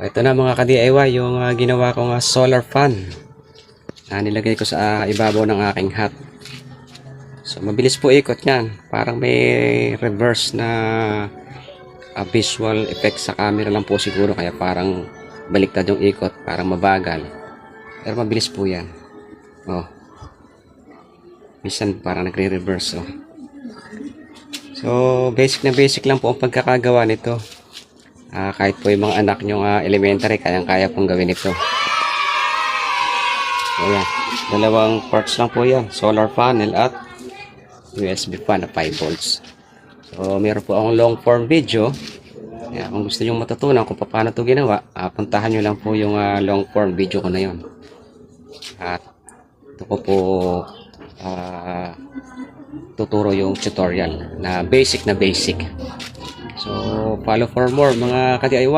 Ito na mga ka-DIY yung ginawa kong solar fan na nilagay ko sa ibabaw ng aking hat. So mabilis po ikot yan. Parang may reverse na visual effect sa camera lang po siguro, kaya parang baliktad yung ikot, parang mabagal. Pero mabilis po yan. Oh. Minsan parang nagre-reverse. Oh. So basic na basic lang po ang pagkakagawa nito. Kahit po yung mga anak nyo elementary, kayang-kaya pong gawin ito. So yan, dalawang parts lang po yan, solar panel at USB fan na 5 volts. So meron po akong long form video. Kaya kung gusto nyo matutunan kung paano ito ginawa, puntahan nyo lang po yung long form video ko na yon. At ito ko po tuturo yung tutorial na basic. So follow for more mga ka-DIY.